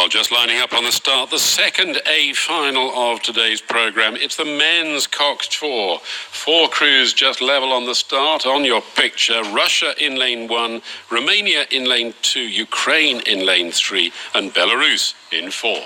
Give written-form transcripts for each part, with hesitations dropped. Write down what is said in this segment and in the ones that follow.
Well, just lining up on the start, the second A final of today's programme. It's the men's coxed four. Four crews just level on the start. On your picture, Russia in lane 1, Romania in lane 2, Ukraine in lane 3 and Belarus in 4.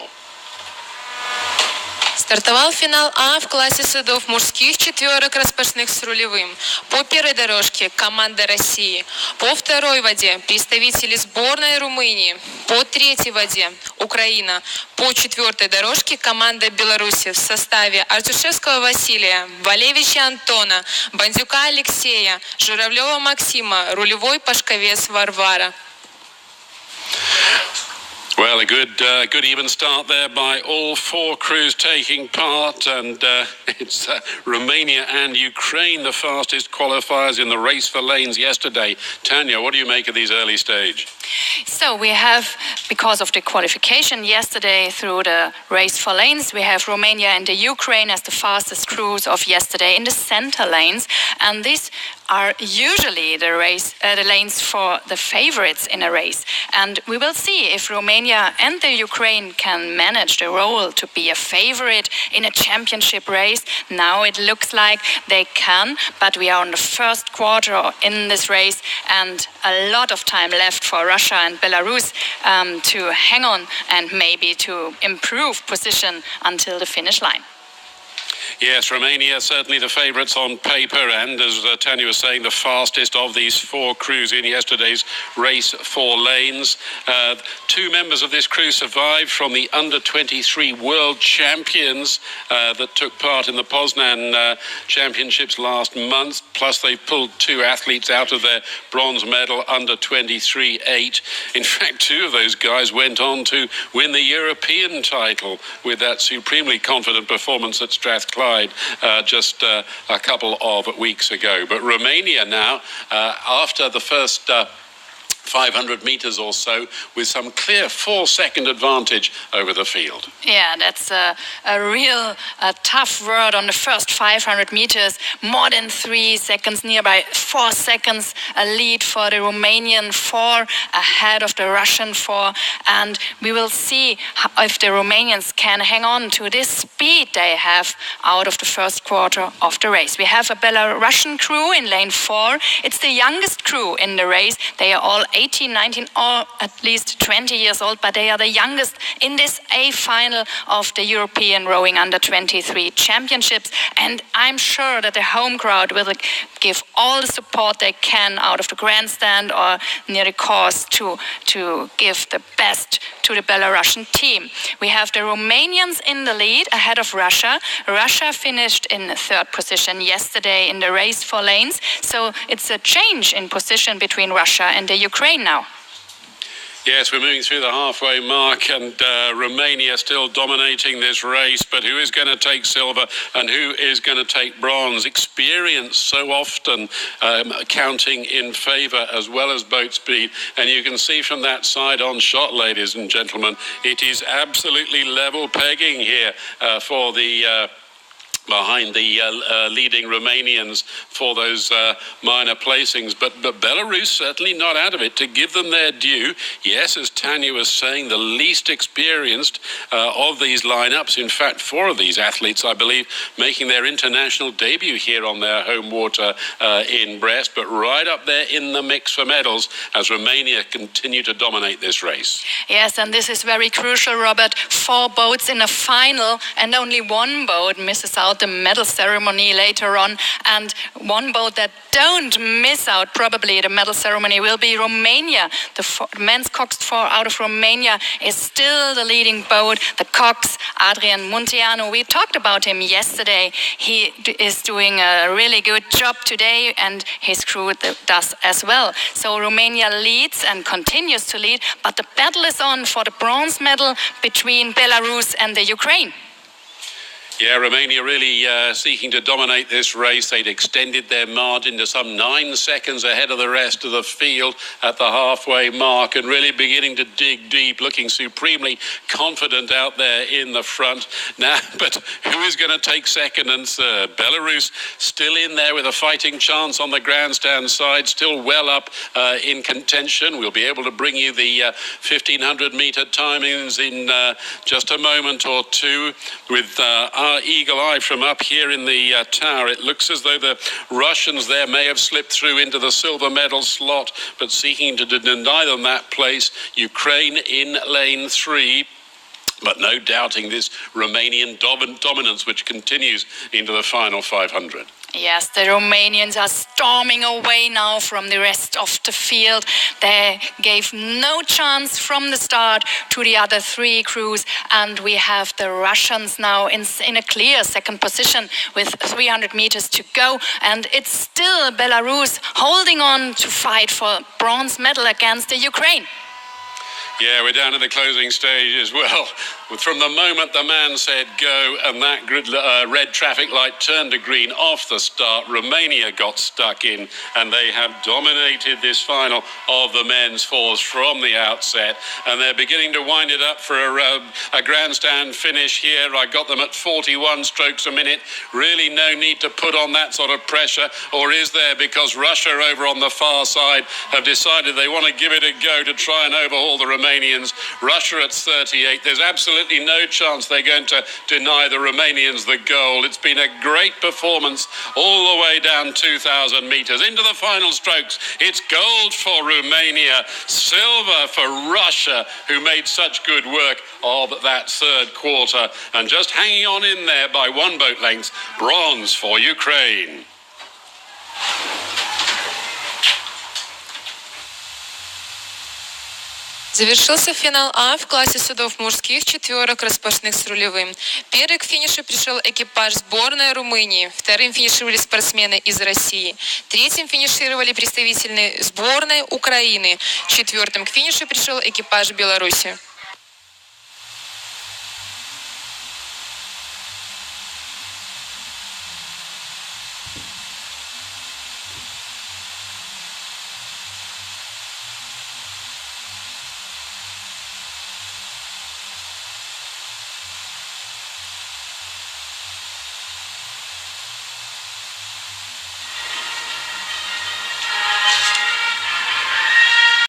Стартовал финал А в классе судов мужских четверок распашных с рулевым. По первой дорожке команда России. По второй воде представители сборной Румынии. По третьей воде Украина. По четвертой дорожке команда Беларуси в составе Артюшевского Василия, Валевича Антона, Бандюка Алексея, Журавлева Максима, рулевой Пашковец Варвара. Well, a good even start there by all four crews taking part, and it's Romania and Ukraine, the fastest qualifiers in the race for lanes yesterday. Tanya, what do you make of these early stage? So we have, because of the qualification yesterday through the race for lanes, we have Romania and the Ukraine as the fastest crews of yesterday in the center lanes, and these are usually the lanes for the favorites in a race. And we will see if Romania and the Ukraine can manage the role to be a favorite in a championship race. Now it looks like they can, but we are on the first quarter in this race and a lot of time left for Russia and Belarus to hang on and maybe to improve position until the finish line. Yes, Romania certainly the favourites on paper, and as Tanya was saying, the fastest of these four crews in yesterday's race for lanes. Two members of this crew survived from the under-23 world champions that took part in the Poznan championships last month, plus they pulled two athletes out of their bronze medal under-23 8. In fact, two of those guys went on to win the European title with that supremely confident performance at Strathclyde just a couple of weeks ago. But Romania now, after the first 500 meters or so, with some clear 4-second advantage over the field. Yeah, that's a real tough word on the first 500 meters. More than 3 seconds, nearby 4 seconds a lead for the Romanian 4 ahead of the Russian 4. And we will see if the Romanians can hang on to this speed they have out of the first quarter of the race. We have a Belarusian crew in lane 4. It's the youngest crew in the race. They are all 18, 19, or at least 20 years old, but they are the youngest in this A final of the European Rowing Under-23 Championships. And I'm sure that the home crowd will give all the support they can out of the grandstand or near the course to give the best to the Belarusian team. We have the Romanians in the lead ahead of Russia. Russia finished in third position yesterday in the race for lanes. So it's a change in position between Russia and the Ukraine now. Yes, we're moving through the halfway mark, and Romania still dominating this race, but who is going to take silver and who is going to take bronze? Experience so often counting in favour as well as boat speed, and you can see from that side-on shot, ladies and gentlemen, it is absolutely level pegging here for the behind the leading Romanians for those minor placings. But Belarus certainly not out of it. To give them their due, yes, as Tanya was saying, the least experienced of these lineups. In fact, 4 of these athletes, I believe, making their international debut here on their home water in Brest, but right up there in the mix for medals as Romania continue to dominate this race. Yes, and this is very crucial, Robert. 4 boats in a final, and only 1 boat misses out the medal ceremony later on, and 1 boat that don't miss out probably the medal ceremony will be Romania. The men's coxed 4 out of Romania is still the leading boat. The cox, Adrian Munteanu, we talked about him yesterday. He is doing a really good job today, and his crew does as well. So Romania leads and continues to lead, but the battle is on for the bronze medal between Belarus and the Ukraine. Yeah, Romania really seeking to dominate this race. They'd extended their margin to some 9 seconds ahead of the rest of the field at the halfway mark and really beginning to dig deep, looking supremely confident out there in the front. Now, but who is going to take second and third? Belarus still in there with a fighting chance on the grandstand side, still well up in contention. We'll be able to bring you the 1500-meter timings in just a moment or two with our eagle eye from up here in the tower. It looks as though the Russians there may have slipped through into the silver medal slot, but seeking to deny them that place. Ukraine in lane 3. But no doubting this Romanian dominance, which continues into the final 500. Yes, the Romanians are storming away now from the rest of the field. They gave no chance from the start to the other three crews, and we have the Russians now in a clear second position with 300 meters to go, and it's still Belarus holding on to fight for bronze medal against the Ukraine. Yeah, we're down to the closing stage as well. From the moment the man said go and that red traffic light turned to green off the start, Romania got stuck in and they have dominated this final of the men's fours from the outset. And they're beginning to wind it up for a grandstand finish here. I got them at 41 strokes a minute. Really no need to put on that sort of pressure, or is there? Because Russia over on the far side have decided they want to give it a go to try and overhaul the Romanians. Russia at 38. There's absolutely no chance they're going to deny the Romanians the gold. It's been a great performance all the way down 2,000 meters. Into the final strokes, it's gold for Romania, silver for Russia, who made such good work of that third quarter. And just hanging on in there by 1 boat length, bronze for Ukraine. Завершился финал А в классе судов мужских четверок распашных с рулевым. Первый к финишу пришел экипаж сборной Румынии. Вторым финишировали спортсмены из России. Третьим финишировали представители сборной Украины. Четвертым к финишу пришел экипаж Беларуси.